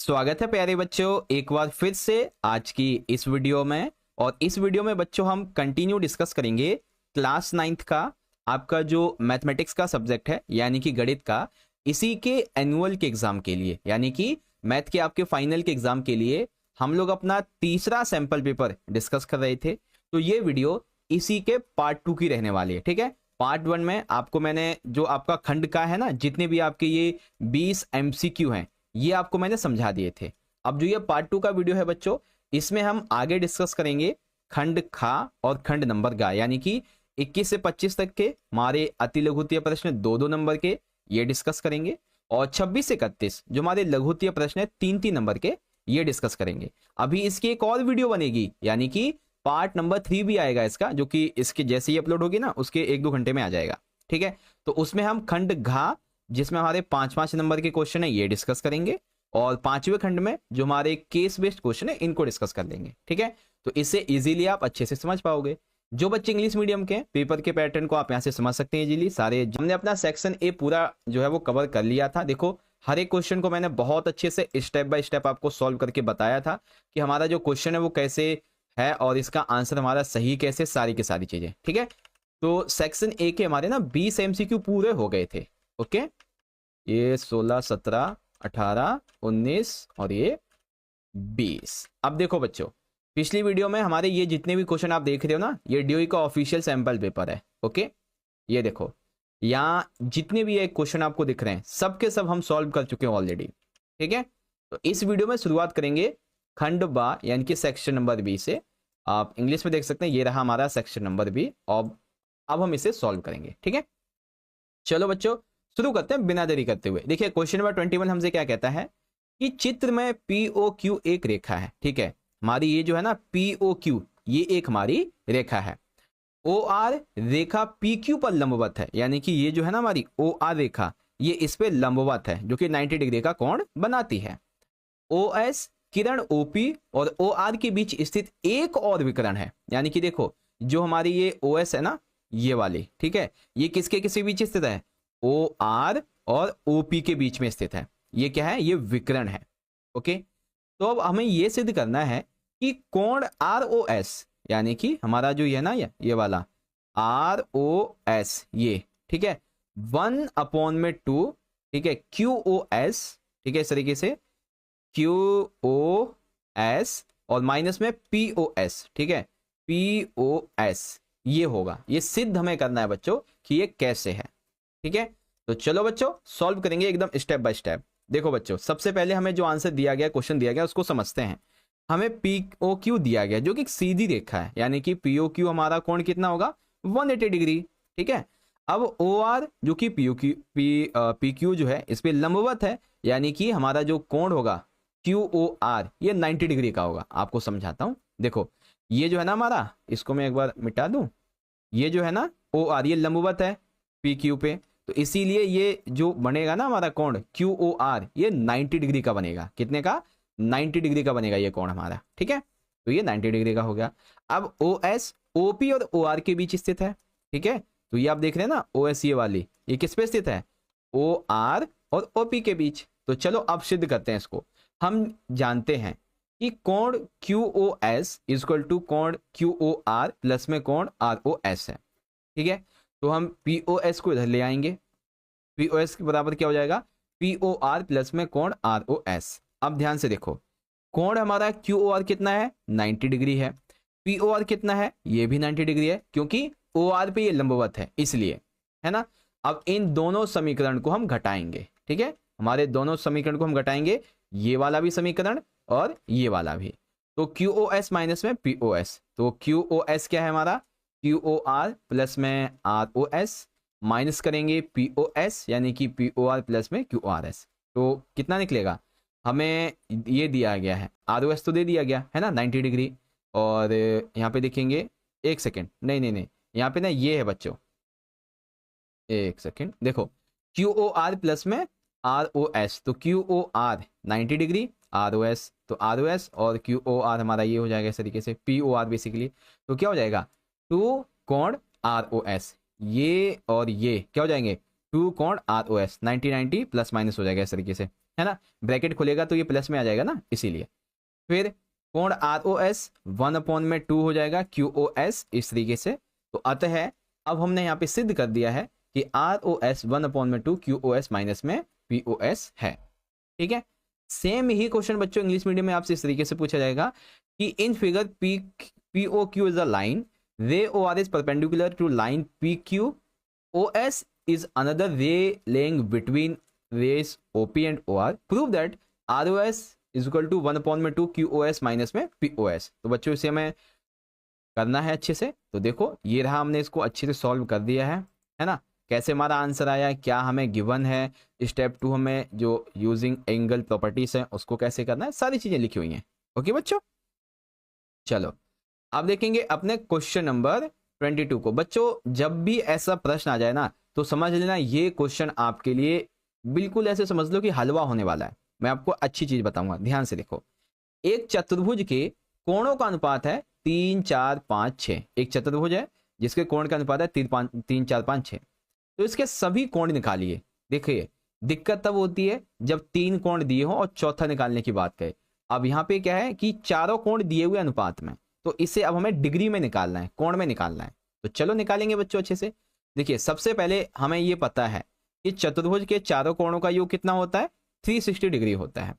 स्वागत है प्यारे बच्चों एक बार फिर से आज की इस वीडियो में। और इस वीडियो में बच्चों हम कंटिन्यू डिस्कस करेंगे क्लास 9th का आपका जो मैथमेटिक्स का सब्जेक्ट है यानी कि गणित का, इसी के एनुअल के एग्जाम के लिए यानी कि मैथ के आपके फाइनल के एग्जाम के लिए हम लोग अपना तीसरा सैंपल पेपर डिस्कस कर रहे थे। तो ये वीडियो इसी के पार्ट 2 की रहने वाली है। ठीक है, पार्ट 1 में आपको मैंने जो आपका खंड का है ना, जितने भी आपके ये 20 MCQ हैं ये आपको मैंने समझा दिए थे। अब जो ये पार्ट 2 का वीडियो है बच्चों, इसमें हम आगे डिस्कस करेंगे खंड खा और खंड नंबर गा, यानी कि 21 से 25 तक के हमारे अति लघुत्तरीय प्रश्न 2-2 नंबर के ये डिस्कस करेंगे, और 26 से 31 जो हमारे लघुत्तरीय प्रश्न है 3-3 नंबर के ये डिस्कस करेंगे। अभी इसकी एक और वीडियो बनेगी यानी कि पार्ट नंबर 3 भी आएगा इसका, जो कि इसके जैसे ही अपलोड होगी ना उसके 1-2 घंटे में आ जाएगा। ठीक है, तो उसमें हम खंड घा जिसमें हमारे 5-5 नंबर के क्वेश्चन है ये डिस्कस करेंगे, और 5वें खंड में जो हमारे केस बेस्ड क्वेश्चन है इनको डिस्कस कर लेंगे। ठीक है, तो इससे इजीली आप अच्छे से समझ पाओगे। जो बच्चे इंग्लिश मीडियम के पेपर के पैटर्न को आप यहाँ से समझ सकते हैं इजीली। सारे हमने अपना सेक्शन ए पूरा जो है वो कवर कर लिया था। देखो हर एक क्वेश्चन को मैंने बहुत अच्छे से स्टेप बाय स्टेप आपको सॉल्व करके बताया था कि हमारा जो क्वेश्चन है वो कैसे है और इसका आंसर हमारा सही कैसे, सारी की सारी चीजें। ठीक है, तो सेक्शन ए के हमारे ना 20 MCQ पूरे हो गए थे। ओके, ये 16, 17, 18, 19 और ये 20। अब देखो बच्चों, पिछली वीडियो में हमारे ये जितने भी क्वेश्चन आप देख रहे हो ना, ये DOE का ऑफिशियल सैंपल पेपर है। ओके, ये देखो यहाँ जितने भी ये क्वेश्चन आपको दिख रहे हैं सब के सब हम सॉल्व कर चुके हैं ऑलरेडी। ठीक है, तो इस वीडियो में शुरुआत करेंगे खंड बा यानी कि सेक्शन नंबर बी से। आप इंग्लिश में देख सकते हैं, ये रहा हमारा सेक्शन नंबर बी, और अब हम इसे सॉल्व करेंगे। ठीक है, चलो बच्चों शुरू करते हैं बिना देरी करते हुए। देखिए क्वेश्चन नंबर 21 हमसे क्या कहता है कि चित्र में POQ एक रेखा है। ठीक है, हमारी ये जो है ना POQ ये एक हमारी रेखा है। OR रेखा PQ पर लंबवत है, यानी कि ये जो है ना हमारी OR रेखा ये इस पे लंबवत है जो कि 90 डिग्री का कोण बनाती है। OS किरण OP और OR के बीच स्थित एक और विकर्ण है, यानी कि देखो जो हमारी ये OS है ना ये वाली, ठीक है, ये किसके किसी बीच स्थित है, OR और OP के बीच में स्थित है। ये क्या है, ये विकर्ण है। ओके, तो अब हमें ये सिद्ध करना है कि कोण ROS यानी कि हमारा जो ये ना ये वाला ROS ये, ठीक है, 1/2, ठीक है, QOS, ठीक है, इस तरीके से QOS और माइनस में POS, ठीक है, POS ये होगा। ये सिद्ध हमें करना है बच्चों कि ये कैसे है। ठीक है, तो चलो बच्चों सॉल्व करेंगे एकदम स्टेप बाय स्टेप। देखो बच्चों सबसे पहले हमें जो आंसर दिया गया, क्वेश्चन दिया गया उसको समझते हैं। हमें POQ दिया गया जो कि सीधी रेखा है, यानी कि POQ हमारा कोण कितना होगा 180 डिग्री। ठीक है, अब OR जो कि PQ जो है इस पे लंबवत है, यानी कि हमारा जो कोण होगा QOR ये 90 डिग्री का होगा। आपको समझाता हूं, देखो ये जो है ना हमारा, इसको मैं एक बार मिटा दूं, ये जो है ना OR ये लंबवत है PQ पे, तो इसीलिए ये जो बनेगा ना हमारा कोण QOR ये 90 डिग्री का बनेगा। कितने का, 90 डिग्री का बनेगा ये कोण हमारा। ठीक है, तो ये 90 डिग्री का हो गया। अब OS OP और OR के बीच स्थित है। ठीक है, तो ये आप देख रहे हैं ना OS ये वाली, ये किस पे स्थित है, OR और OP के बीच। तो चलो अब सिद्ध करते हैं इसको। हम जानते हैं कि कोण QOS इक्वल टू कोण QOR प्लस में कोण ROS है। ठीक है, तो हम POS को इधर ले आएंगे, POS के बराबर क्या हो जाएगा, POR प्लस में कोण ROS। अब ध्यान से देखो, कोण हमारा QOR कितना है 90 डिग्री है, POR कितना है ये भी 90 डिग्री है, क्योंकि OR पे ये लंबवत है इसलिए, है ना। अब इन दोनों समीकरण को हम घटाएंगे। ठीक है, हमारे दोनों समीकरण को हम घटाएंगे, ये वाला भी समीकरण और ये वाला भी। तो QOS माइनस में POS, तो QOS क्या है हमारा QOR प्लस में ROS, माइनस करेंगे POS यानी कि POR प्लस में QRS, तो कितना निकलेगा, हमें ये दिया गया है ROS तो दे दिया गया है ना 90 डिग्री, और यहाँ पे देखेंगे, एक सेकेंड, नहीं, यहाँ पे ना ये है बच्चों, एक सेकेंड, देखो QOR प्लस में ROS, तो QOR 90 डिग्री, ROS तो ROS और QOR हमारा ये हो जाएगा इस तरीके से POR बेसिकली। तो क्या हो जाएगा 2 कोण ROS, ये और ये क्या हो जाएंगे 2 कोण ROS, 90 90 प्लस माइनस हो जाएगा इस तरीके से। है ना, ब्रैकेट खुलेगा तो ये प्लस में आ जाएगा ना, इसीलिए। फिर कोण आर ओ एस 1/2 हो जाएगा क्यू ओ एस, इस तरीके से। तो अतः अब हमने यहाँ पे सिद्ध कर दिया है कि R O S 1/2 Q O S minus में पी ओ एस है। ठीक है, सेम ही क्वेश्चन बच्चों इंग्लिश मीडियम में आपसे इस तरीके से पूछा जाएगा कि in figure P O Q is a line, ray O R is perpendicular to line P Q, O S is another ray laying between rays OP and OR. Prove that ROS is equal to 1/2 QOS minus में POS। तो बच्चों इसे हमें करना है अच्छे से। तो देखो ये रहा, हमने इसको अच्छे से सॉल्व कर दिया है ना। कैसे हमारा आंसर आया, क्या हमें गिवन है, स्टेप 2 हमें जो यूजिंग एंगल प्रॉपर्टीज है उसको कैसे करना है, सारी चीजें लिखी हुई हैं। ओके बच्चों, चलो अब देखेंगे अपने क्वेश्चन नंबर 22 को। बच्चों जब भी ऐसा प्रश्न आ जाए ना तो समझ लेना ये क्वेश्चन आपके लिए बिल्कुल ऐसे समझ लो कि हलवा होने वाला है। मैं आपको अच्छी चीज बताऊंगा, ध्यान से देखो। एक चतुर्भुज के कोणों का अनुपात है 3 4 5 6। एक चतुर्भुज है जिसके कोण का अनुपात है 3 4 5 6। तो इसके सभी कोण निकालिए। देखिए दिक्कत तब होती है जब 3 कोण दिए हो और चौथा निकालने की बात करें। अब यहाँ पे क्या है कि चारों कोण दिए हुए अनुपात में, तो इसे अब हमें डिग्री में निकालना है, कोण में निकालना है। तो चलो निकालेंगे बच्चों अच्छे से। देखिए सबसे पहले हमें ये पता है कि चतुर्भुज के चारों कोणों का योग कितना होता है, 360 डिग्री होता है।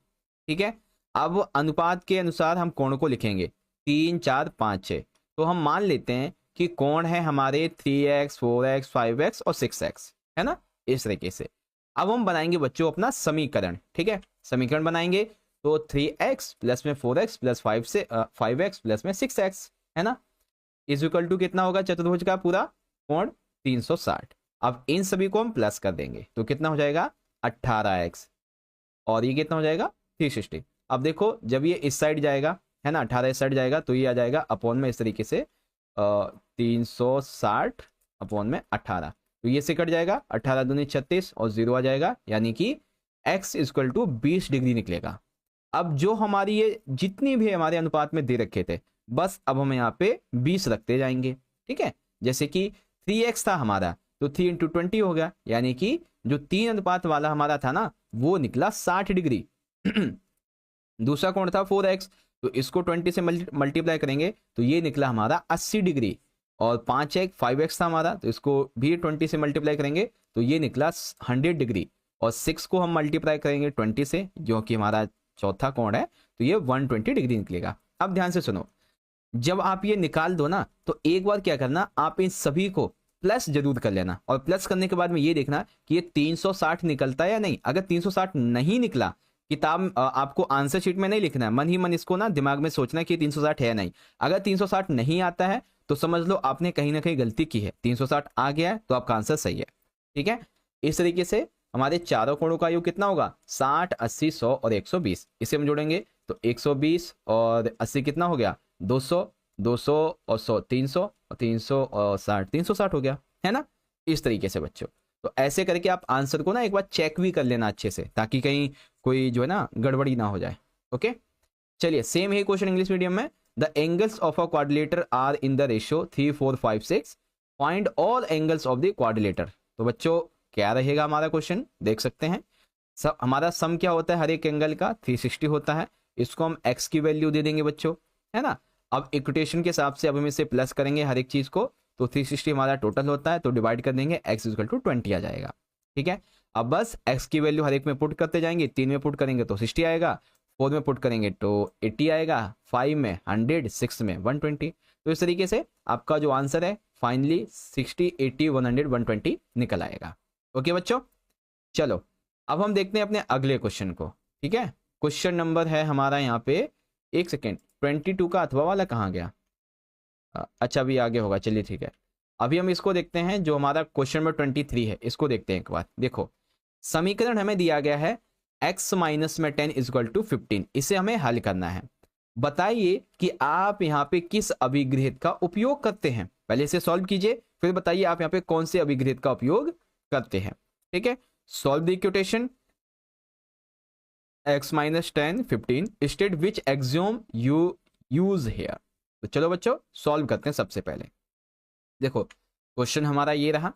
ठीक है, अब अनुपात के अनुसार हम कोण को लिखेंगे 3 4 5 6। तो हम मान लेते हैं कि कोण है हमारे 3x 4x 5x और 6x, है ना, इस तरीके से। अब हम बनाएंगे बच्चों अपना समीकरण। ठीक है, समीकरण बनाएंगे तो 3x प्लस में 4x प्लस 5x प्लस में 6x, है ना, इज इक्वल टू कितना होगा चतुर्भुज का पूरा कोण 360। अब इन सभी को हम प्लस कर देंगे तो कितना हो जाएगा 18x, और ये कितना हो जाएगा 360। अब देखो जब ये इस साइड जाएगा, है ना, 18 इस साइड जाएगा तो ये आ जाएगा अपॉन में इस तरीके से 360 अपॉन में 18। तो ये से कट जाएगा, 18 दूनी 36 और 0 आ जाएगा, यानी कि x इक्वल टू 20 डिग्री निकलेगा। अब जो हमारी ये जितनी भी हमारे अनुपात में दे रखे थे, बस अब हम यहाँ पे 20 रखते जाएंगे। ठीक है, जैसे कि 3x था हमारा तो 3 × 20 हो गया, यानी कि जो 3 अनुपात वाला हमारा था ना वो निकला 60 डिग्री। दूसरा कोण था 4x, तो इसको 20 से मल्टीप्लाई करेंगे तो ये निकला हमारा 80 डिग्री। और 5x था हमारा, तो इसको भी 20 से मल्टीप्लाई करेंगे तो ये निकला 100 डिग्री। और 6 को हम मल्टीप्लाई करेंगे 20 से, जो कि हमारा चौथा कोण है, तो ये 120 डिग्री निकलेगा। अब ध्यान से सुनो, जब आप ये निकाल दो ना तो एक बार क्या करना, आप इन सभी को प्लस जरूर कर लेना, और प्लस करने के बाद में ये देखना कि ये 360 निकलता है या नहीं। अगर 360 नहीं निकला, किताब आपको आंसर शीट में नहीं लिखना है, मन ही मन इसको ना दिमाग में सोचना है कि 360 है नहीं। अगर 360 नहीं आता है तो समझ लो आपने कहीं ना कहीं गलती की है। 360 आ गया है तो आपका आंसर सही है। ठीक है, इस तरीके से हमारे चारों कोणों का योग कितना होगा 60 80 100 और 120। इसे हम जोड़ेंगे तो 120 और 80 कितना हो गया 200, 200 और 100 300 और 300 और 60 360 हो गया, है ना। इस तरीके से बच्चों, तो ऐसे करके आप आंसर को ना एक बार चेक भी कर लेना अच्छे से, ताकि कहीं कोई जो है ना गड़बड़ी ना हो जाए। ओके, चलिए सेम ही क्वेश्चन इंग्लिश मीडियम में। The angles of a quadrilateral are in the ratio 3 4 5 6, find all angles of the quadrilateral. तो बच्चों क्या रहेगा हमारा क्वेश्चन, देख सकते हैं। हमारा सम क्या होता है हर एक एंगल का 360 होता है। इसको हम x की वैल्यू दे देंगे बच्चों, है ना। अब इक्वेशन के हिसाब से अब हम इसे प्लस करेंगे हर एक चीज को, तो 360 हमारा टोटल होता है, तो डिवाइड कर देंगे x इक्वल टू 20 आ जाएगा। ठीक है, अब बस x की वैल्यू हर एक में पुट करते जाएंगे। 3 में पुट करेंगे तो 60 आएगा, 4 में पुट करेंगे तो 80 आएगा, 5 में 100, 6 में 120। तो इस तरीके से आपका जो आंसर है फाइनली 60 80 100 120 निकल आएगा। ओके बच्चों, चलो अब हम देखते हैं अपने अगले क्वेश्चन को। ठीक है, क्वेश्चन नंबर है हमारा यहाँ पे, एक सेकेंड, 22 का अथवा वाला कहाँ गया, अच्छा अभी आगे होगा, चलिए ठीक है। अभी हम इसको देखते हैं जो हमारा क्वेश्चन नंबर 23 है, इसको देखते हैं एक बार। देखो समीकरण हमें दिया गया है x माइनस में 10 इक्वल टू 15, इसे हमें हल करना है। बताइए कि आप यहाँ पे किस अभिगृहित का उपयोग करते हैं। पहले इसे सॉल्व कीजिए, फिर बताइए आप यहाँ पे कौन से अभिगृहित का उपयोग करते हैं। ठीक है, solve the equation x minus 10 15 state which axiom you use hair. तो चलो बच्चों सॉल्व करते हैं। सबसे पहले देखो क्वेश्चन हमारा ये रहा,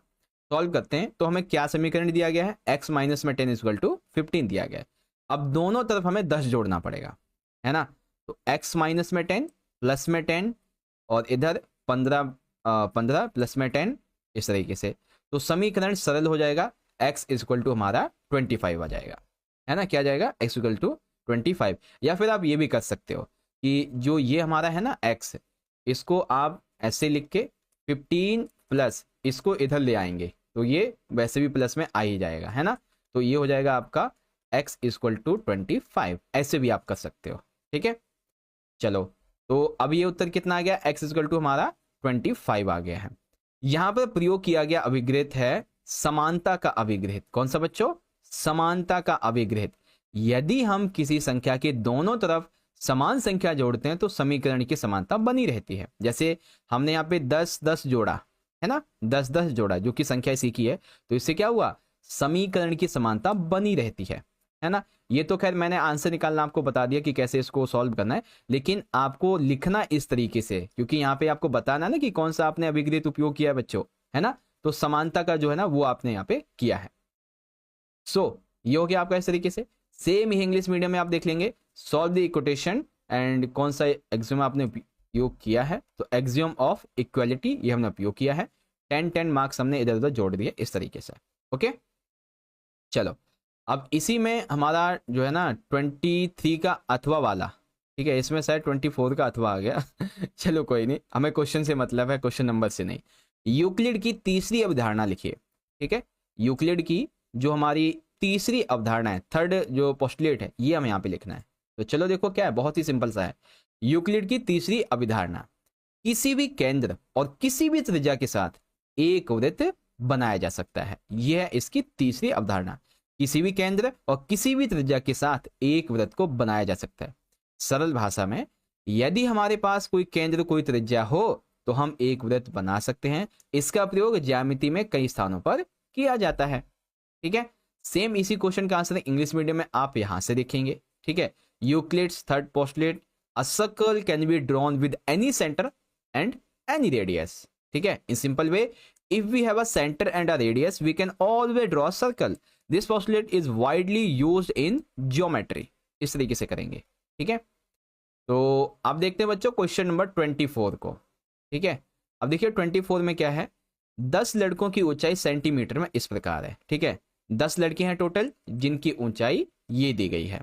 सॉल्व करते हैं। तो हमें क्या समीकरण दिया गया है, x माइनस में 10 इक्वल टू 15 दिया गया है। अब दोनों तरफ हमें 10 जोड़ना पड़ेगा, है ना। तो x माइनस में 10 प्लस में 10 और इधर 15 15 प्लस में 10, इस तरीके से। तो समीकरण सरल हो जाएगा, x इक्वल टू हमारा 25 आ जाएगा, है ना। क्या जाएगा, x इक्वल टू 25। या फिर आप ये भी कर सकते हो कि जो ये हमारा है ना x, इसको आप ऐसे लिख के 15 प्लस इसको इधर ले आएंगे तो ये वैसे भी प्लस में आ ही जाएगा, है ना। तो ये हो जाएगा आपका x इक्वल टू 25, ऐसे भी आप कर सकते हो, ठीक है। चलो, तो अब ये उत्तर कितना आ गया, x इक्वल टू हमारा 25 आ गया है। यहां पर प्रयोग किया गया अभिग्रहित है समानता का अभिग्रहित। कौन सा बच्चों, समानता का अभिग्रहित। यदि हम किसी संख्या के दोनों तरफ समान संख्या जोड़ते हैं तो समीकरण की समानता बनी रहती है। जैसे हमने यहाँ पे 10 10 जोड़ा, है ना, 10 10 जोड़ा, जो कि संख्या इसी की है, तो इससे क्या हुआ, समीकरण की समानता बनी रहती है ना। ये तो खैर मैंने आंसर निकालना आपको बता दिया कि कैसे इसको सॉल्व करना है, लेकिन आपको लिखना इस तरीके से, क्योंकि यहाँ पे आपको बताना ना कि कौन सा आपने अभिग्रहित उपयोग किया है बच्चों, है ना। तो समानता का जो है ना वो आपने यहाँ पे किया है। ये हो गया आपका इस तरीके से। सेम ही इंग्लिश मीडियम में आप देख लेंगे, सॉल्व द इक्वेशन एंड कौन सा एक्सियम आपने उपयोग किया है, तो एक्सियम ऑफ इक्वालिटी ये हमने उपयोग किया है। 10 मार्क्स हमने इधर उधर जोड़ दिए इस तरीके से। ओके, चलो अब इसी में हमारा जो है ना 23 का अथवा वाला, ठीक है, इसमें शायद 24 का अथवा आ गया चलो कोई नहीं, हमें क्वेश्चन से मतलब है, क्वेश्चन नंबर से नहीं। यूक्लिड की तीसरी अवधारणा लिखिए, ठीक है। यूक्लिड की जो हमारी तीसरी अवधारणा है, थर्ड जो पोस्टुलेट है, ये हमें यहाँ पे लिखना है। तो चलो देखो क्या है, बहुत ही सिंपल सा है। यूक्लिड की तीसरी अवधारणा, किसी भी केंद्र और किसी भी त्रिज्या के साथ एक वृत्त बनाया जा सकता है। यह है इसकी तीसरी अवधारणा, किसी भी केंद्र और किसी भी त्रिज्या के साथ एक वृत्त को बनाया जा सकता है। सरल भाषा में, यदि हमारे पास कोई केंद्र कोई त्रिज्या हो तो हम एक वृत्त बना सकते हैं। इसका प्रयोग ज्यामिति में कई स्थानों पर किया जाता है, ठीक है। सेम इसी क्वेश्चन का आंसर इंग्लिश मीडियम में आप यहां से देखेंगे, ठीक है। Euclid's third postulate, a circle can be drawn with any centre and any radius, ठीक है। In simple way, if we have a center and a radius we can always draw a circle. This postulate is widely used in geometry. इस तरीके से करेंगे, ठीक है। तो अब देखते हैं बच्चों क्वेश्चन नंबर 24 को, ठीक है। अब देखिए 24 में क्या है, 10 लड़कों की ऊंचाई सेंटीमीटर में इस प्रकार है, ठीक है। 10 लड़के हैं टोटल जिनकी ऊंचाई ये दी गई है।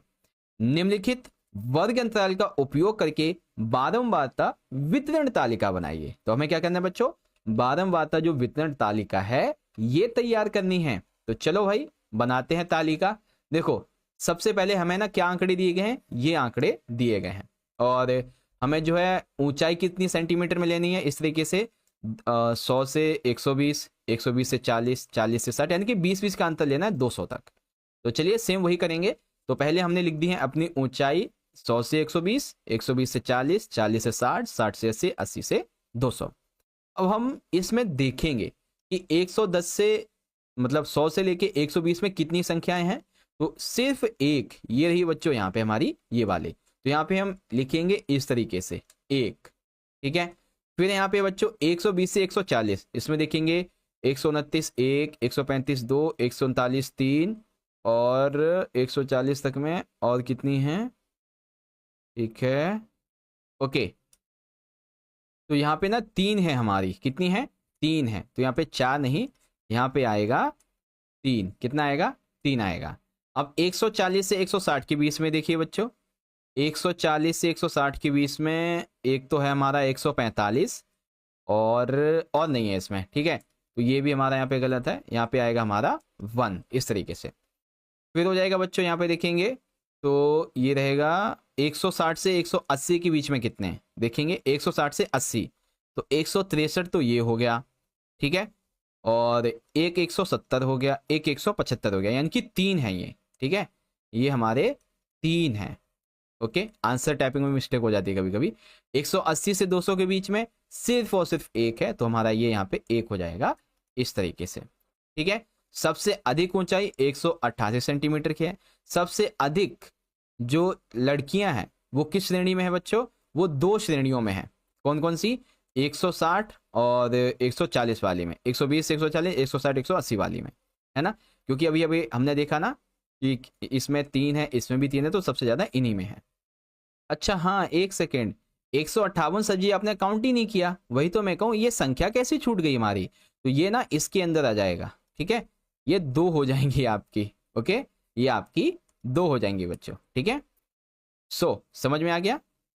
निम्नलिखित वर्ग अंतराल का उपयोग करके बारंबारता वितरण तालिका बनाइए। तो हमें क्या करना है बच्चों, बारंबारता जो वितरण तालिका है ये तैयार करनी है। तो चलो भाई बनाते हैं तालिका। देखो सबसे पहले हमें ना क्या आंकड़े दिए गए हैं, ये आंकड़े दिए गए हैं, और हमें जो है ऊंचाई कितनी सेंटीमीटर में लेनी है, इस तरीके से 100 से 120, 120 से 40, 40 से 60, यानी कि 20-20 का अंतर लेना है 200 तक। तो चलिए सेम वही करेंगे। तो पहले हमने लिख दी है अपनी ऊंचाई 100 से 120, 120 से 40, 40 से 60, 60 से 80, 80 से 200। अब हम इसमें देखेंगे कि 110 से मतलब 100 से लेके 120 में कितनी संख्याएं हैं। तो सिर्फ एक ये रही बच्चों यहाँ पे हमारी ये वाले, तो यहाँ पे हम लिखेंगे इस तरीके से एक, ठीक है। फिर यहाँ पे बच्चों 120 से 140, इसमें देखेंगे 129 1, 135 2, 139 3 और 140 तक में और कितनी है, ठीक है, ओके। तो यहाँ पे ना 3 है हमारी, कितनी है, 3 है। तो यहाँ पे 4 नहीं, यहाँ पे आएगा 3, कितना आएगा, 3 आएगा। अब 140 से 160 के बीच में देखिए बच्चों, 140 से 160 के बीच में एक तो है हमारा 145 और नहीं है इसमें, ठीक है। तो ये भी हमारा यहाँ पे गलत है, यहाँ पे आएगा हमारा 1, इस तरीके से। फिर हो जाएगा बच्चों यहाँ पे देखेंगे तो ये रहेगा 160 से 180 के बीच में कितने हैं, देखेंगे 160 से 80, तो 163 तो ये हो गया, ठीक है। और एक 170 हो गया, एक 175 हो गया, यानी कि 3 है ये, ठीक है। ये हमारे 3 हैं, ओके। आंसर टाइपिंग में मिस्टेक हो जाती है कभी कभी। 180 से 200 के बीच में सिर्फ और सिर्फ एक है, तो हमारा ये यहाँ पे 1 हो जाएगा इस तरीके से, ठीक है। सबसे अधिक ऊंचाई 188 सेंटीमीटर की है। सबसे अधिक जो लड़कियां हैं वो किस श्रेणी में है बच्चों, वो 2 श्रेणियों में है। कौन कौन सी, 160 और 140 वाली में, 120 से 140, 160 180 वाली में, है ना। क्योंकि अभी अभी हमने देखा ना कि इसमें 3 है, इसमें भी 3 है, तो सबसे ज़्यादा इन्हीं में है। अच्छा हाँ, एक सेकेंड, 158 सब्जी आपने काउंट ही नहीं किया, वही तो मैं कहूँ ये संख्या कैसी छूट गई हमारी। तो ये ना इसके अंदर आ जाएगा, ठीक है, ये 2 हो जाएंगी आपकी। ओके, ये आपकी 2 हो जाएंगी बच्चों, ठीक है। समझ में आ गया।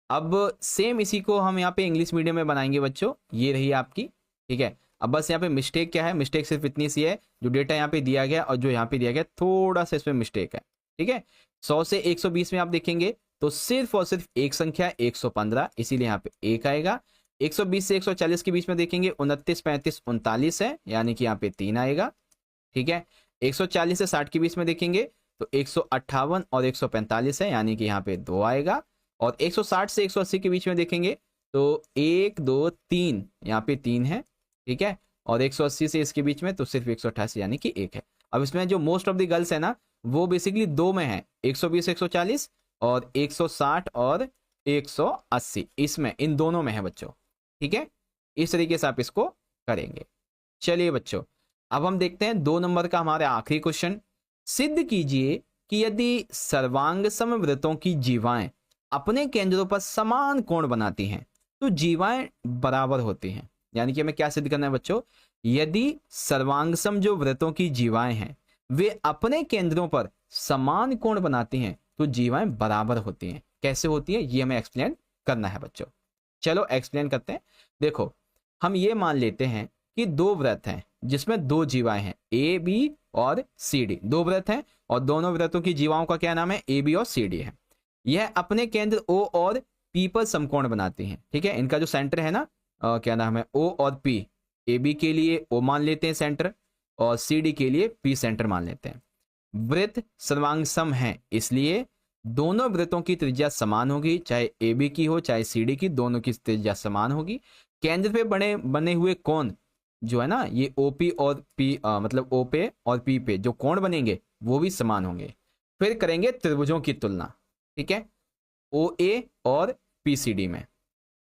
अब सेम इसी को हम यहाँ पे इंग्लिश मीडियम में बनाएंगे बच्चों, ये रही आपकी, ठीक है। अब बस यहाँ पे मिस्टेक क्या है, मिस्टेक सिर्फ इतनी सी है, जो डेटा यहाँ पे दिया गया और जो यहाँ पे दिया गया थोड़ा सा इसमें मिस्टेक है, ठीक है। 100 से 120 में आप देखेंगे तो सिर्फ और सिर्फ एक संख्या 115, इसीलिए यहाँ पे 1 आएगा। 120 से 140 के बीच में देखेंगे 29, 35, 39 है, यानी कि यहाँ पे 3 आएगा, ठीक है। 140 से 60 के बीच में देखेंगे तो 158 और 145 है, यानी कि यहाँ पे 2 आएगा। और 160 से 180 के बीच में देखेंगे तो 1, 2, 3, यहाँ पे 3 है, ठीक है। और 180 से इसके बीच में तो सिर्फ 188 यानी कि 1 है। अब इसमें जो मोस्ट ऑफ द गर्ल्स है ना, वो बेसिकली 2 में है, 120, 140 और 160 और 180, इसमें इन दोनों में है बच्चों, ठीक है। इस तरीके से आप इसको करेंगे। चलिए बच्चों, अब हम देखते हैं 2 नंबर का हमारा आखिरी क्वेश्चन। सिद्ध कीजिए कि यदि सर्वांग समवृत्तों की जीवाएं अपने केंद्रों पर समान कोण बनाती हैं तो जीवाएं बराबर होती हैं। यानी कि हमें क्या सिद्ध करना है बच्चों, यदि सर्वांगसम जो वृत्तों की जीवाएं हैं वे अपने केंद्रों पर समान कोण बनाती हैं तो जीवाएं बराबर होती हैं। कैसे होती है ये हमें एक्सप्लेन करना है बच्चों। चलो एक्सप्लेन करते हैं। देखो, हम ये मान लेते हैं कि 2 वृत्त हैं जिसमें 2 जीवाएं हैं, ए बी और सी डी। 2 वृत्त हैं और दोनों वृत्तों की जीवाओं का क्या नाम है, ए बी और सी डी है। यह अपने केंद्र ओ और पी पर समकोण बनाती हैं, ठीक है। इनका जो सेंटर है ना, क्या नाम है, ओ और पी। ए बी के लिए ओ मान लेते हैं सेंटर, और सी डी के लिए पी सेंटर मान लेते हैं। वृत्त सर्वांग सम है, इसलिए दोनों वृत्तों की त्रिज्या समान होगी, चाहे ए बी की हो चाहे सी डी की, दोनों की त्रिज्या समान होगी। केंद्र पे बने हुए कोण जो है ना, ये ओपी और पी, मतलब ओ पे और पी पे जो कोण बनेंगे वो भी समान होंगे। फिर करेंगे त्रिभुजों की तुलना, ठीक है, ओ ए और पी सी डी में,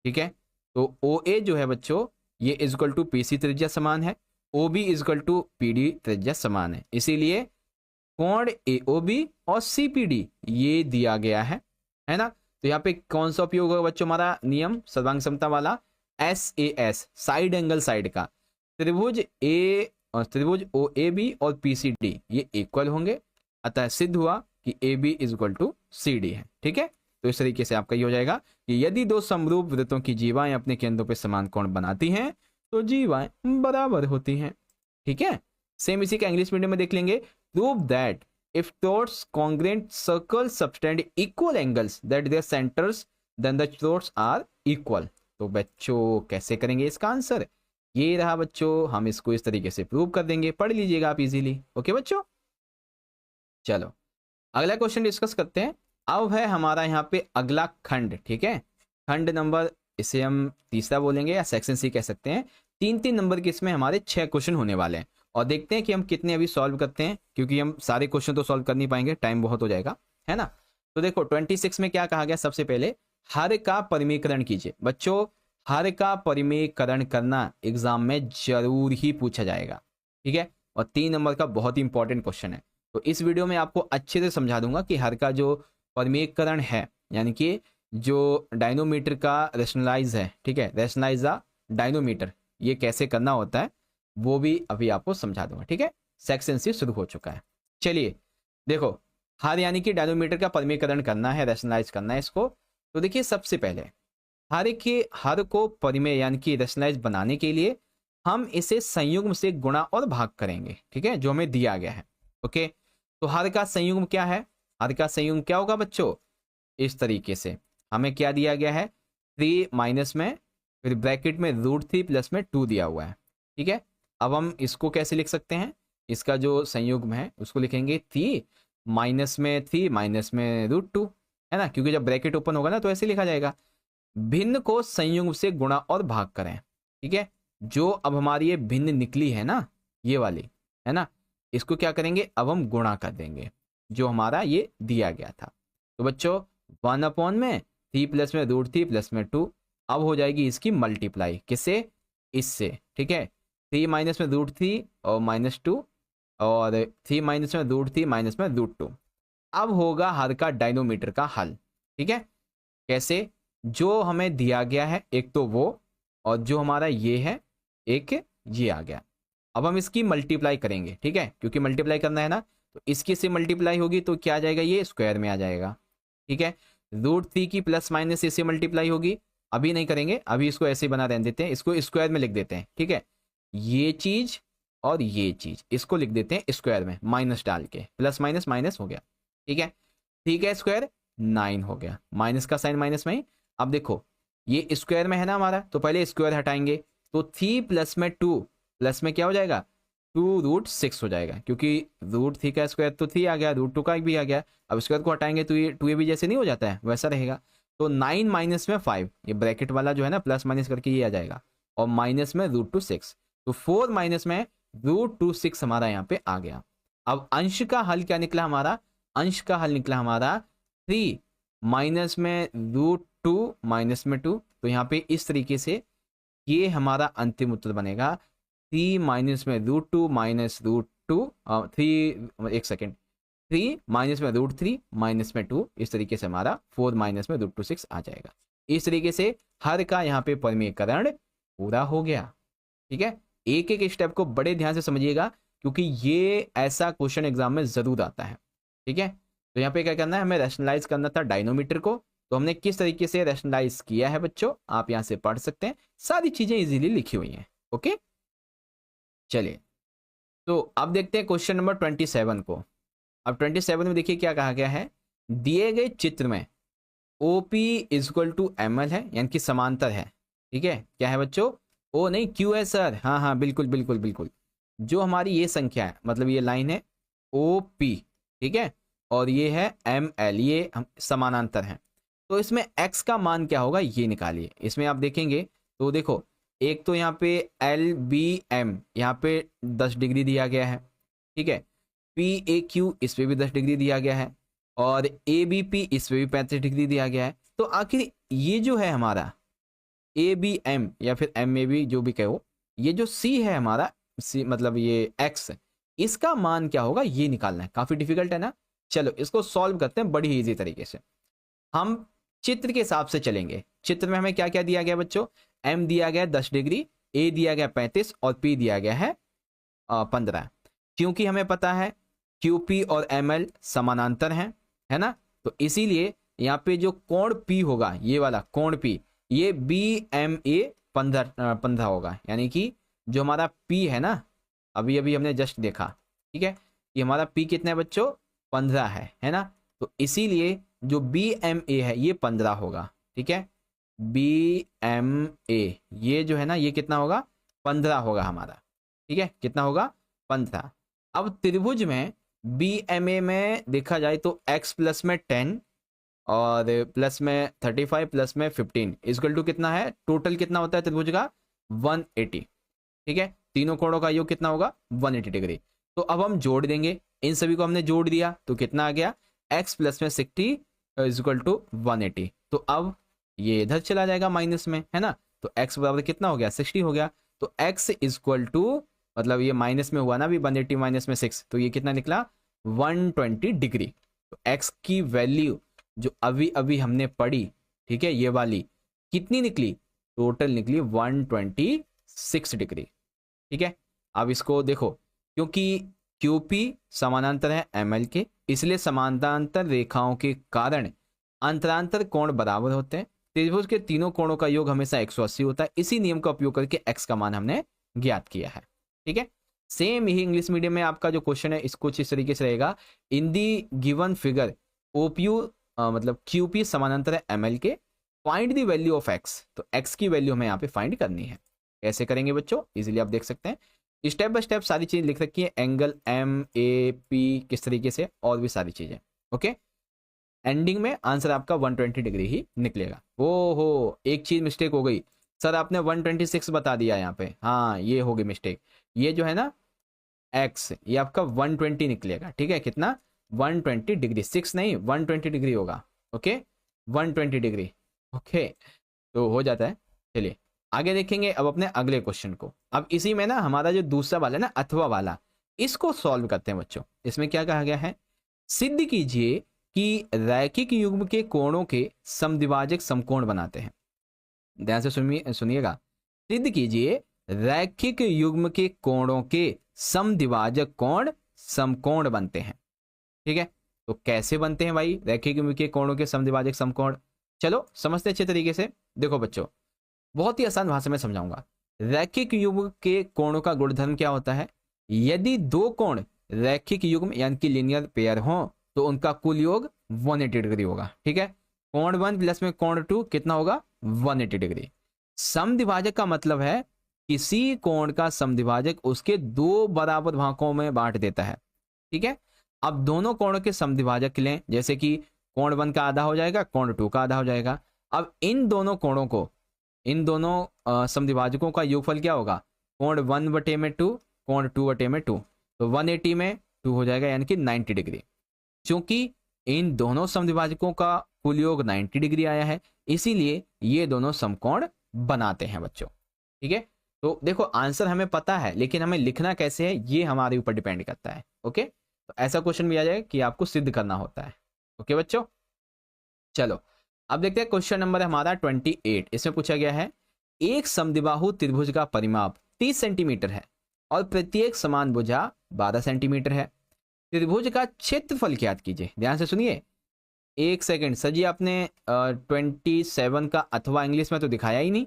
ठीक है। तो ओ ए जो है बच्चों, ये इजकल टू पी सी त्रिज्या समान है, O B equal to P D त्रिज्या समान है, इसीलिए कोण ए ओ बी और सी पी डी ये दिया गया है ना। तो यहाँ पे कौन सा उपयोग होगा बच्चों, हमारा नियम सर्वांग समता वाला, S A S, side angle side का। त्रिभुज ए और त्रिभुज ओ ए बी और पी सी डी ये इक्वल होंगे, अतः सिद्ध हुआ कि A B is equal to C D है, ठीक है। तो इस तरीके से आपका ये हो जाएगा कि यदि 2 समरूप वृत्तों की जीवाएं अपने केंद्रों पर समान कोण बनाती हैं तो जीवाएं बराबर होती हैं, ठीक है। सेम इसी का इंग्लिश मीडियम में देख लेंगे। Prove that if chords congruent circles subtend equal angles that their centers then the chords are equal। तो बच्चों कैसे करेंगे इसका आंसर, ये रहा बच्चों, हम इसको इस तरीके से प्रूव कर देंगे, पढ़ लीजिएगा आप इजीली। ओके बच्चों, चलो अगला क्वेश्चन डिस्कस करते हैं। अब है हमारा यहाँ पे अगला खंड, ठीक है, खंड नंबर, इसे हम तीसरा बोलेंगे या सेक्शन सी कह सकते हैं। 3-3 नंबर के इसमें हमारे 6 क्वेश्चन होने वाले हैं और देखते हैं कि हम कितने अभी सॉल्व करते हैं, क्योंकि हम सारे क्वेश्चन तो सॉल्व कर नहीं पाएंगे, टाइम बहुत हो जाएगा, है ना। तो देखो 26 में क्या कहा गया, सबसे पहले हर का परिमीकरण कीजिए। बच्चों हर का परिमीकरण करना एग्जाम में जरूर ही पूछा जाएगा, ठीक है, और 3 नंबर का बहुत ही इंपॉर्टेंट क्वेश्चन है। तो इस वीडियो में आपको अच्छे से समझा दूंगा कि हर का जो परिमीकरण है, यानी कि जो डायनोमीटर का रेशनलाइज है, ठीक है, रेशनलाइज द डायनोमीटर, ये कैसे करना होता है वो भी अभी आपको समझा दूंगा, ठीक है। सेक्शन सी शुरू हो चुका है। चलिए देखो, हर यानी कि डायनोमीटर का परिमीकरण करना है, रैशनलाइज करना है इसको। तो देखिए सबसे पहले हर को परिमेय यानी कि रैशनलाइज बनाने के लिए हम इसे संयुग्म से गुणा और भाग करेंगे, ठीक है, जो हमें दिया गया है। ओके, तो हर का संयुग्म क्या है, हर का संयुग्म क्या होगा बच्चों, इस तरीके से हमें क्या दिया गया है, 3 माइनस में फिर ब्रैकेट में √3 प्लस में 2 दिया हुआ है, ठीक है। अब हम इसको कैसे लिख सकते हैं, इसका जो संयुग्म है उसको लिखेंगे 3 माइनस में 3 माइनस में √2, है ना, क्योंकि जब ब्रैकेट ओपन होगा ना तो ऐसे लिखा जाएगा। भिन्न को संयुग्म से गुणा और भाग करें, ठीक है। जो अब हमारी ये भिन्न निकली है ना, ये वाली, है ना, इसको क्या करेंगे, अब हम गुणा कर देंगे जो हमारा ये दिया गया था। तो बच्चों 1 में 3 प्लस में √3 प्लस में 2, अब हो जाएगी इसकी मल्टीप्लाई, किससे, इससे, ठीक है। 3 माइनस में √3 और -2, और 3 माइनस में √3 माइनस में √2। अब होगा हर का डायनोमीटर का हल। ठीक है, कैसे? जो हमें दिया गया है एक तो वो, और जो हमारा ये है एक ये आ गया। अब हम इसकी मल्टीप्लाई करेंगे, ठीक है, क्योंकि मल्टीप्लाई करना है ना, तो इसकी से मल्टीप्लाई होगी तो क्या आ जाएगा, ये स्क्वायर में आ जाएगा। ठीक है, √3 की प्लस माइनस इससे मल्टीप्लाई होगी, अभी नहीं करेंगे, अभी इसको ऐसे ही बना रहने देते हैं, इसको स्क्वायर में लिख देते हैं। ठीक है, ये चीज और ये चीज इसको लिख देते हैं स्क्वायर में, माइनस डाल के, प्लस माइनस माइनस हो गया। ठीक है, ठीक है, स्क्वायर 9 हो गया, माइनस का साइन माइनस में ही। अब देखो ये स्क्वायर में है ना हमारा, तो पहले स्क्वायर हटाएंगे, तो 3 प्लस में 2, प्लस में क्या हो जाएगा, 2√6 हो जाएगा, क्योंकि √3 का स्क्वायर तो 3 आ गया, √2 का भी आ गया। अब स्क्वायर को हटाएंगे तो ये 2 भी जैसे नहीं हो जाता है वैसा रहेगा। तो 9 माइनस में 5, ये ब्रैकेट वाला जो है ना प्लस माइनस करके ये आ जाएगा, और माइनस में √2 6, तो 4 माइनस में √2 6 हमारा यहाँ पे आ गया। अब अंश का हल क्या निकला हमारा, अंश का हल निकला हमारा 3 माइनस में √2 माइनस में 2, तो यहाँ पे इस तरीके से ये हमारा अंतिम उत्तर बनेगा 3 माइनस में √2 माइनस √2 3, एक सेकेंड, 3 माइनस में √3 माइनस में 2, इस तरीके से हमारा 4 माइनस में √2 6 आ जाएगा। इस तरीके से हर का यहाँ पे परिमेयकरण पूरा हो गया। ठीक है, एक एक स्टेप को बड़े ध्यान से समझिएगा, क्योंकि ये ऐसा क्वेश्चन एग्जाम में जरूर आता है। ठीक है, तो यहाँ पे क्या करना है, हमें रैशनलाइज करना था डायनोमीटर को, तो हमने किस तरीके से रैशनलाइज किया है बच्चों, आप यहाँ से पढ़ सकते हैं, सारी चीजें इजीली लिखी हुई हैं। ओके, चलिए तो अब देखते हैं क्वेश्चन नंबर 27 को। अब 27 में देखिए क्या कहा गया है, दिए गए चित्र में OP = ML है, यानी कि समांतर है। ठीक है, क्या है बच्चों, ओ नहीं क्यू है सर, हाँ हाँ बिल्कुल बिल्कुल बिल्कुल, जो हमारी ये संख्या है, मतलब ये लाइन है OP, ठीक है, और ये है ML, ये समानांतर है। तो इसमें x का मान क्या होगा ये निकालिए। इसमें आप देखेंगे तो देखो, एक तो यहाँ पे LBM यहाँ पे 10 डिग्री दिया गया है। ठीक है, PAQ इस पे भी 10 डिग्री दिया गया है, और ABP इस पे भी 35 डिग्री दिया गया है। तो आखिर ये जो है हमारा ABM या फिर MAB जो भी कहो, ये जो C है हमारा, C मतलब ये X, इसका मान क्या होगा ये निकालना है। काफी डिफिकल्ट है ना, चलो इसको सॉल्व करते हैं बड़ी इजी तरीके से। हम चित्र के हिसाब से चलेंगे। चित्र में हमें क्या क्या दिया गया बच्चों, M दिया गया 10 डिग्री, A दिया गया 35 और P दिया गया है 15। क्योंकि हमें पता है QP और ML समानांतर हैं, है ना, तो इसीलिए यहाँ पे जो कोण P होगा, ये वाला कोण P, ये BMA 15 होगा, यानी कि जो हमारा P है ना, अभी अभी हमने जस्ट देखा, ठीक है, ये हमारा P कितना है बच्चों, 15 है ना, तो इसीलिए जो BMA है ये 15 होगा। ठीक है, BMA ये जो है ना ये कितना होगा, 15 होगा हमारा। ठीक है, कितना होगा, 15। अब त्रिभुज में BMA में देखा जाए तो x प्लस में 10 और प्लस में 35 प्लस में 15 इक्वल टू कितना है, टोटल कितना होता है त्रिभुज का, 180। ठीक है, तीनों कोणों का योग कितना होगा, 180 डिग्री। तो अब हम जोड़ देंगे, इन सभी को हमने जोड़ दिया तो कितना आ गया, x प्लस में 60 इक्वल टू 180। तो अब ये इधर चला जाएगा माइनस में, है ना, तो x बराबर कितना हो गया, 60 हो गया। तो x इक्वल टू, मतलब ये माइनस में हुआ ना अभी 180 माइनस में 6, तो ये कितना निकला, 120 डिग्री। तो x की वैल्यू जो अभी अभी हमने पढ़ी, ठीक है, ये वाली कितनी निकली, टोटल निकली 126 डिग्री। ठीक है, अब इसको देखो, क्योंकि QP समानांतर है ML के, इसलिए समानांतर रेखाओं के कारण अंतरांतर कोण बराबर होते हैं। त्रिभुज के तीनों कोणों का योग हमेशा 180 होता है। इसी नियम का उपयोग करके x का मान हमने ज्ञात किया है। ठीक है, सेम ही इंग्लिश मीडियम में आपका जो क्वेश्चन है इसको कुछ इस तरीके से रहेगा, इन दी गिवन फिगर OPU मतलब QP समानांतर है ML के, find the value of x। तो x की वैल्यू हमें यहाँ पे फाइंड करनी है। कैसे करेंगे बच्चों, इजीली आप देख सकते हैं, स्टेप बाय स्टेप सारी चीज लिख रखी है, एंगल MAP किस तरीके से, और भी सारी चीजें। ओके, एंडिंग में आंसर आपका 120 डिग्री ही निकलेगा। ओहो, एक चीज मिस्टेक हो गई सर, आपने 126 बता दिया यहाँ पे, हाँ ये होगी मिस्टेक, ये जो है ना x ये आपका 120 निकलेगा। ठीक है, कितना, 120 डिग्री, 6 नहीं 120 डिग्री होगा। Okay, 120 degree. ओके, तो हो जाता है। चलिए आगे देखेंगे अब अपने अगले क्वेश्चन को। अब इसी में ना हमारा जो दूसरा वाला है ना, अथवा वाला, इसको सॉल्व करते हैं बच्चों। इसमें क्या कहा गया है, सिद्ध कीजिए कि रैखिक युग्म के कोणों के समद्विभाजक समकोण बनाते हैं। ध्यान से सुनिएगा, सिद्ध कीजिए रैखिक युग्म के कोणों के समद्विभाजक कोण समकोण बनते हैं। ठीक है, तो कैसे बनते हैं भाई रैखिक युग्म के कोणों के समद्विभाजक समकोण, चलो समझते अच्छे तरीके से। देखो बच्चों, बहुत ही आसान भाषा में समझाऊंगा। रैखिक युग्म के कोणों का गुणधर्म क्या होता है, यदि दो कोण रैखिक युग्म यानी कि लीनियर पेयर हो तो उनका कुल योग 180 डिग्री होगा। ठीक है, कोण 1 प्लस में कोण 2 कितना होगा, 180 डिग्री। समद्विभाजक का मतलब है किसी कोण का समद्विभाजक उसके दो बराबर भागों में बांट देता है। ठीक है, अब दोनों कोणों के समद्विभाजक लें, जैसे कि कोण 1 का आधा हो जाएगा, कोण 2 का आधा हो जाएगा। अब इन दोनों कोणों को, इन दोनों समद्विभाजकों का योगफल क्या होगा, कोण 1/2 कोण 2/2, तो 180 में 2 हो जाएगा यानी कि 90 डिग्री। क्योंकि इन दोनों समद्विभाजकों का कुल योग 90 डिग्री आया है, इसीलिए ये दोनों समकोण बनाते हैं बच्चों। ठीक है, तो देखो आंसर हमें पता है, लेकिन हमें लिखना कैसे है ये हमारे ऊपर डिपेंड करता है। ओके, तो ऐसा क्वेश्चन भी आ जाए कि आपको सिद्ध करना होता है। ओके बच्चों, चलो अब देखते हैं क्वेश्चन नंबर हमारा 28। इसमें पूछा गया है, एक समद्विबाहु त्रिभुज का परिमाप 30 सेंटीमीटर है और प्रत्येक समान भुजा 12 सेंटीमीटर है। त्रिभुज का क्षेत्रफल ज्ञात कीजिए। ध्यान से सुनिए, एक सेकंड सर जी, आपने 27 का अथवा इंग्लिश में तो दिखाया ही नहीं,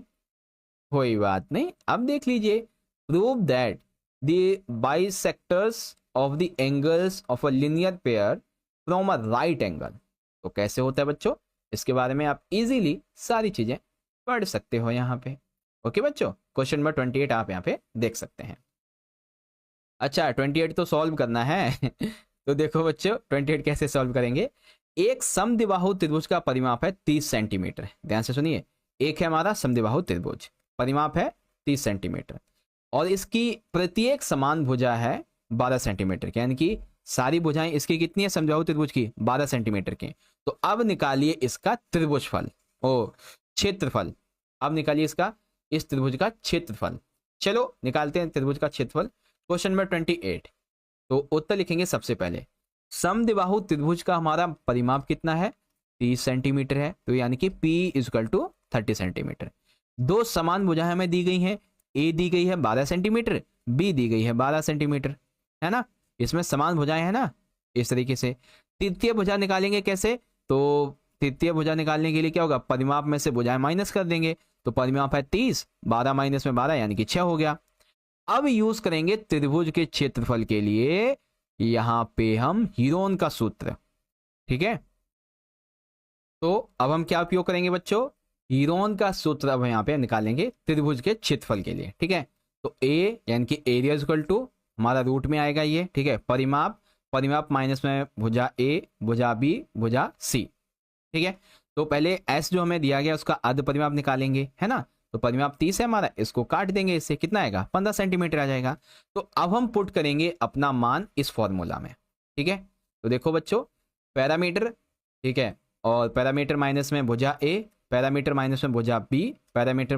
कोई बात नहीं, अब देख लीजिए। Prove that the bisectors of the angles of a linear pair from a right angle. तो कैसे होता है बच्चों, इसके बारे में आप इजीली सारी चीजें पढ़ सकते हो यहाँ पे। ओके बच्चों, क्वेश्चन नंबर 28 आप यहाँ पे देख सकते हैं। अच्छा 28 तो सॉल्व करना है तो देखो बच्चों 28 कैसे सॉल्व करेंगे। एक समद्विबाहु त्रिभुज का परिमाप है 30 सेंटीमीटर। ध्यान से सुनिए, एक है हमारा समद्विबाहु त्रिभुज, परिमाप है 30 सेंटीमीटर और इसकी प्रत्येक समान भुजा है 12 सेंटीमीटर की, यानी कि सारी भुजाएं इसकी कितनी है समद्विबाहु त्रिभुज की, 12 सेंटीमीटर की। तो अब निकालिए इसका त्रिभुजफल, ओ क्षेत्रफल। अब निकालिए इसका, इस त्रिभुज का क्षेत्रफल। चलो निकालते हैं त्रिभुज का क्षेत्रफल। क्वेश्चन नंबर 28, तो उत्तर लिखेंगे सबसे पहले। समद्विबाहु त्रिभुज का हमारा परिमाप कितना है, 30 सेंटीमीटर है, तो यानी कि P = 30 सेंटीमीटर। दो समान भुजाएं हमें दी गई हैं, A दी गई है 12 सेंटीमीटर, B दी गई है 12 सेंटीमीटर, है ना। इसमें समान भुजाएं हैं ना, इस तरीके से। तृतीय भुजा निकालेंगे कैसे, तो तृतीय भुजा निकालने के लिए क्या होगा, परिमाप में से भुजाएं माइनस कर देंगे। तो परिमाप है 30, 12 माइनस में 12 यानी कि 6 हो गया। अब यूज करेंगे त्रिभुज के क्षेत्रफल के लिए यहां पे हम हीरोन का सूत्र। ठीक है, तो अब हम क्या उपयोग करेंगे बच्चों, हीरोन का सूत्र अब यहां पे निकालेंगे त्रिभुज के क्षेत्रफल के लिए। ठीक है, तो ए यानी कि एरिया इक्वल टू हमारा रूट में आएगा ये। ठीक है, परिमाप, परिमाप माइनस में भुजा ए, भुजा बी, भुजा सी। ठीक है, तो पहले एस जो हमें दिया गया उसका अर्ध परिमाप निकालेंगे, है ना। तो परिमाप 30 है हमारा, इसको काट देंगे, इससे कितना आएगा, 15 सेंटीमीटर आ जाएगा। तो अब हम पुट करेंगे अपना मान इस फॉर्मूला में। ठीक है, तो देखो बच्चों, पैरामीटर, ठीक है, और पैरामीटर माइनस में भुजा ए, पैरामीटर माइनस में भुजा बी, पैरामीटर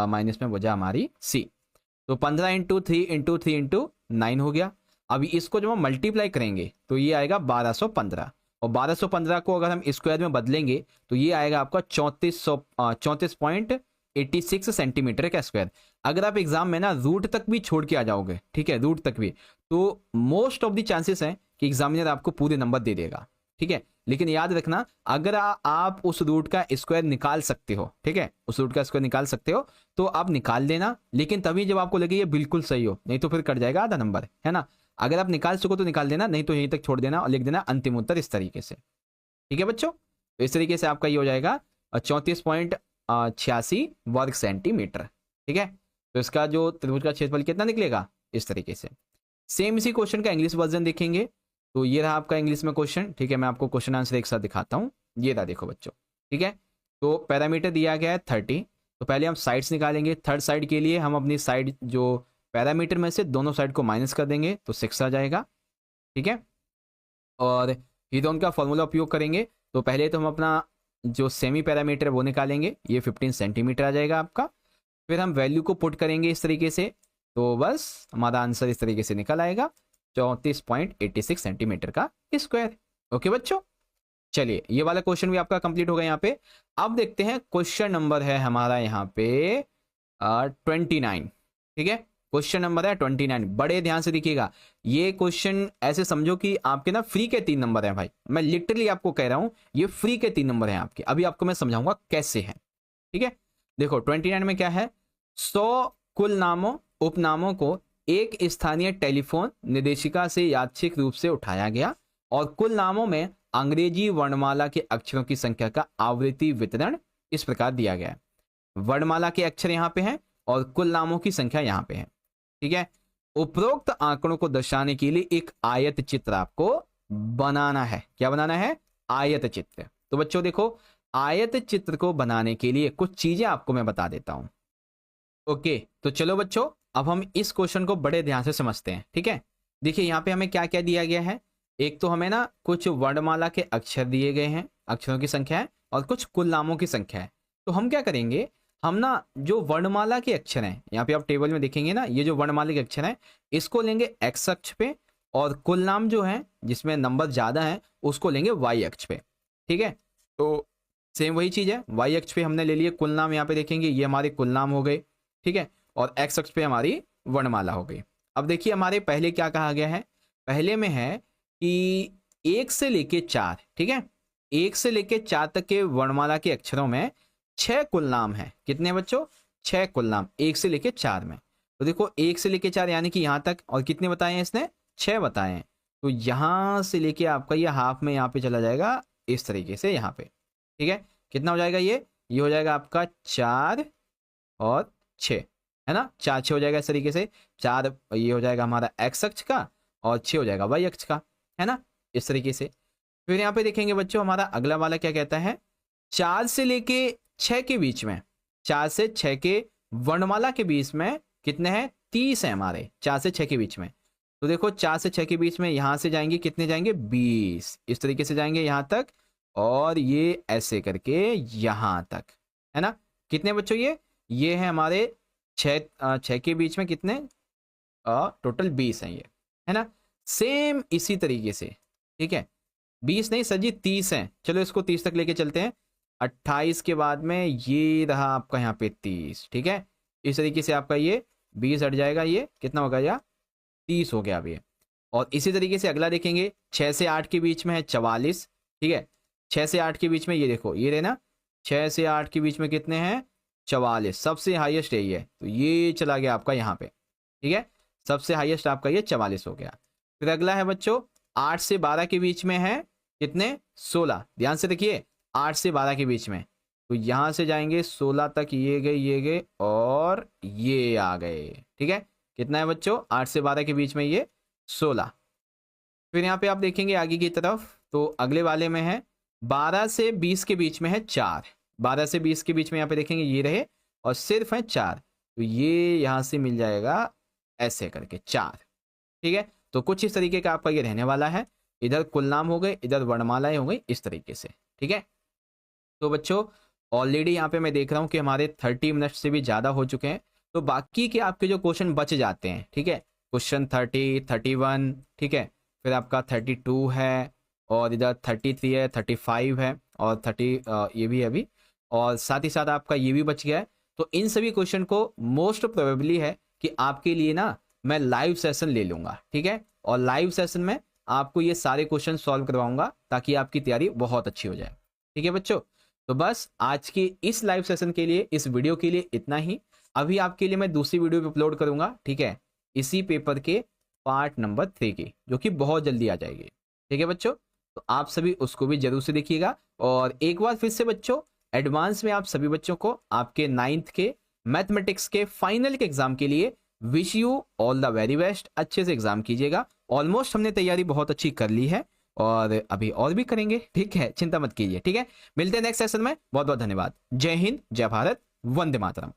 माइनस में भुजा हमारी सी। तो 15 × 3 × 3 × 9 हो गया। अभी इसको जब हम मल्टीप्लाई करेंगे तो ये आएगा 1215, और 1215 को अगर हम स्क्वायर में बदलेंगे तो ये आएगा आपका 34.86 सेंटीमीटर का स्क्वायर। अगर आप एग्जाम में ना रूट तक भी छोड़ के आ जाओगे, ठीक है, रूट तक भी, तो मोस्ट ऑफ द चांसेस हैं कि एग्जामिनर आपको पूरे नंबर दे देगा। ठीक है, लेकिन याद रखना, अगर आप उस रूट का स्क्वायर निकाल सकते हो, ठीक है, उस रूट का स्क्वायर निकाल सकते हो तो आप निकाल देना, लेकिन तभी जब आपको लगे ये बिल्कुल सही हो, नहीं तो फिर कट जाएगा आधा नंबर, है ना। अगर आप निकाल सको तो निकाल देना, नहीं तो यहीं तक छोड़ देना और लिख देना अंतिम उत्तर इस तरीके से। ठीक है बच्चों, तो इस तरीके से आपका ये हो जाएगा 34.86 वर्ग सेंटीमीटर। ठीक है, तो इसका जो त्रिभुज का क्षेत्रफल कितना निकलेगा, इस तरीके से। सेम इसी क्वेश्चन का इंग्लिश वर्जन देखेंगे, तो ये रहा आपका इंग्लिश में क्वेश्चन। ठीक है, मैं आपको क्वेश्चन आंसर एक साथ दिखाता हूँ, ये रहा, देखो बच्चों। ठीक है, तो पैरामीटर दिया गया है 30, तो पहले हम साइड्स निकालेंगे। थर्ड साइड के लिए हम अपनी साइड जो पैरामीटर में से दोनों साइड को माइनस कर देंगे तो 6 आ जाएगा। ठीक है, और हीरोन का फॉर्मूला उपयोग करेंगे। तो पहले तो हम अपना जो सेमी पैरामीटर है वो निकालेंगे, ये 15 सेंटीमीटर आ जाएगा आपका। फिर हम वैल्यू को पुट करेंगे इस तरीके से, तो बस हमारा आंसर इस तरीके से निकल आएगा। 34.86 सेंटीमीटर का स्क्वायर। ओके बच्चों, चलिए ये वाला क्वेश्चन भी आपका कंप्लीट हो गया यहाँ पे। अब देखते हैं क्वेश्चन नंबर है हमारा यहाँ पे 29। ठीक है, क्वेश्चन नंबर है 29। बड़े ध्यान से देखिएगा, ये क्वेश्चन ऐसे समझो कि आपके ना फ्री के 3 नंबर हैं भाई, मैं लिटरली आपको कह रहा हूं ये फ्री के 3 नंबर हैं आपके। अभी आपको मैं समझाऊंगा कैसे है। ठीक है, देखो 29 में क्या है, 100 कुल नामों उपनामों को एक स्थानीय टेलीफोन निर्देशिका से यादृच्छिक रूप से उठाया गया और कुल नामों में अंग्रेजी वर्णमाला के अक्षरों की संख्या का आवृत्ति वितरण इस प्रकार दिया गया है। वर्णमाला के अक्षर यहाँ पे हैं और कुल नामों की संख्या यहाँ पे है। ठीक है, उपरोक्त आंकड़ों को दर्शाने के लिए एक आयत चित्र आपको बनाना है। क्या बनाना है? आयत चित्र। तो बच्चों देखो, आयत चित्र को बनाने के लिए कुछ चीजें आपको मैं बता देता हूं। ओके, तो चलो बच्चों अब हम इस क्वेश्चन को बड़े ध्यान से समझते हैं। ठीक है, देखिए यहाँ पे हमें क्या क्या दिया गया है। एक तो हमें ना कुछ वर्णमाला के अक्षर दिए गए हैं, अक्षरों की संख्या है, और कुछ कुल नामों की संख्या है। तो हम क्या करेंगे, हम ना जो वर्णमाला के अक्षर हैं, यहाँ पे आप टेबल में देखेंगे ना, ये जो वर्णमाला के अक्षर हैं इसको लेंगे एक्स अक्ष पे, और कुल नाम जो है जिसमें नंबर ज्यादा है उसको लेंगे वाई अक्ष पे। ठीक है, तो सेम वही चीज है, वाई अक्ष पे हमने ले लिए कुल नाम, यहाँ पे देखेंगे ये हमारे कुल नाम हो गए। ठीक है, और एक्स अक्ष पे हमारी वर्णमाला हो गई। अब देखिए हमारे पहले क्या कहा गया है, पहले में है कि 1 से लेके 4। ठीक है, 1 से लेके 4 तक के वर्णमाला के अक्षरों में 6 कुल नाम है। कितने बच्चों? 6 कुल नाम 1 से लेके 4 में। तो देखो 1 से लेके 4 यानी कि यहाँ तक, और कितने बताए हैं इसने? 6 बताए हैं। तो यहाँ से लेके आपका ये हाफ में यहाँ पे चला जाएगा इस तरीके से यहाँ पे। ठीक है, कितना हो जाएगा ये हो जाएगा आपका 4 और 6, है ना, 4 6 हो जाएगा इस तरीके से। 4 ये हो जाएगा हमारा एक्स अक्ष का और 6 हो जाएगा वाई अक्ष का, है ना, इस तरीके से। फिर यहाँ पे देखेंगे बच्चों हमारा अगला वाला क्या कहता है, 4 से लेके 6 के बीच में, 4 से 6 के वर्णमाला के बीच में कितने हैं? 30 है हमारे 4 से 6 के बीच में। तो देखो 4 से 6 के बीच में यहाँ से जाएंगे, कितने जाएंगे? 20, इस तरीके से जाएंगे यहाँ तक, और ये ऐसे करके यहाँ तक, है ना। कितने बच्चों? ये है हमारे 6 के बीच में कितने? टोटल 20 है ये, है ना। सेम इसी तरीके से, ठीक है, 20 नहीं सर जी 30 है। चलो इसको 30 तक लेके चलते हैं। 28 के बाद में ये रहा आपका यहाँ पे 30। ठीक है, इस तरीके से आपका ये 20 हट जाएगा, ये कितना हो गया? 30 हो गया अब ये। और इसी तरीके से अगला देखेंगे, 6 से 8 के बीच में है 44। ठीक है, 6 से 8 के बीच में ये देखो, ये रहे ना, 6 से 8 के बीच में कितने हैं? 44, सबसे हाईएस्ट यही है। तो ये चला गया आपका यहाँ पे, ठीक है, सबसे हाईएस्ट आपका ये 44 हो गया। फिर अगला है बच्चों 8 से 12 के बीच में है कितने? 16। ध्यान से देखिए, 8 से 12 के बीच में, तो यहां से जाएंगे 16 तक, ये गए और ये आ गए। ठीक है, कितना है बच्चों? 8 से 12 के बीच में ये 16। फिर यहाँ पे आप देखेंगे आगे की तरफ, तो अगले वाले में है 12 से 20 के बीच में है 4। 12 से 20 के बीच में यहाँ पे देखेंगे ये रहे, और सिर्फ है 4, तो ये यहाँ से मिल जाएगा ऐसे करके 4। ठीक है, तो कुछ इस तरीके का आपका ये रहने वाला है। इधर कुल नाम हो गए, इधर वर्णमालाएं हो गई, इस तरीके से। ठीक है, तो बच्चों ऑलरेडी यहाँ पे मैं देख रहा हूँ कि हमारे 30 मिनट से भी ज़्यादा हो चुके हैं। तो बाकी के आपके जो क्वेश्चन बच जाते हैं, ठीक है, क्वेश्चन 30, 31, ठीक है, फिर आपका 32 है, और इधर 33 है, 35 है, और 30 ये भी है अभी, और साथ ही साथ आपका ये भी बच गया है। तो इन सभी क्वेश्चन को मोस्ट प्रोबेबली है कि आपके लिए ना मैं लाइव सेशन ले लूँगा। ठीक है, और लाइव सेशन में आपको ये सारे क्वेश्चन सॉल्व करवाऊंगा ताकि आपकी तैयारी बहुत अच्छी हो जाए। ठीक है बच्चों, तो बस आज की इस लाइव सेशन के लिए, इस वीडियो के लिए इतना ही। अभी आपके लिए मैं दूसरी वीडियो भी अपलोड करूंगा, ठीक है, इसी पेपर के पार्ट नंबर 3 की, जो कि बहुत जल्दी आ जाएगी। ठीक है बच्चों, तो आप सभी उसको भी जरूर से देखिएगा। और एक बार फिर से बच्चों, एडवांस में आप सभी बच्चों को आपके 9th के मैथमेटिक्स के फाइनल के एग्जाम के लिए wish you all the very best. अच्छे से एग्जाम कीजिएगा। ऑलमोस्ट हमने तैयारी बहुत अच्छी कर ली है, और अभी और भी करेंगे। ठीक है, चिंता मत कीजिए। ठीक है, मिलते हैं नेक्स्ट सेशन में। बहुत बहुत धन्यवाद। जय हिंद, जय भारत, वंदे मातरम।